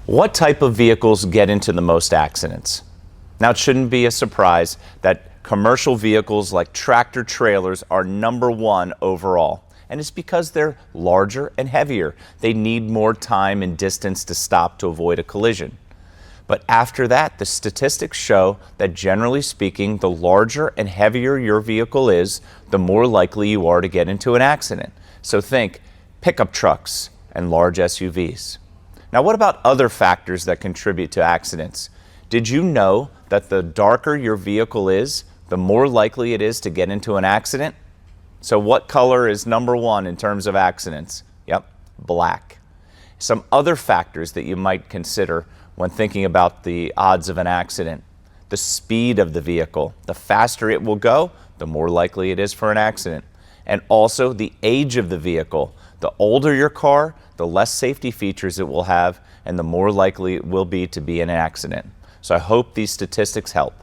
What type of vehicles get into the most accidents? Now, it shouldn't be a surprise that commercial vehicles like tractor trailers are #1 overall. And it's because they're larger and heavier. They need more time and distance to stop to avoid a collision. But after that, the statistics show that generally speaking, the larger and heavier your vehicle is, the more likely you are to get into an accident. So think pickup trucks and large SUVs. Now, what about other factors that contribute to accidents? Did you know that the darker your vehicle is, the more likely it is to get into an accident? So what color is #1 in terms of accidents? Yep, black. Some other factors that you might consider when thinking about the odds of an accident: the speed of the vehicle. The faster it will go, the more likely it is for an accident. And also the age of the vehicle. The older your car, the less safety features it will have, and the more likely it will be to be in an accident. So I hope these statistics help.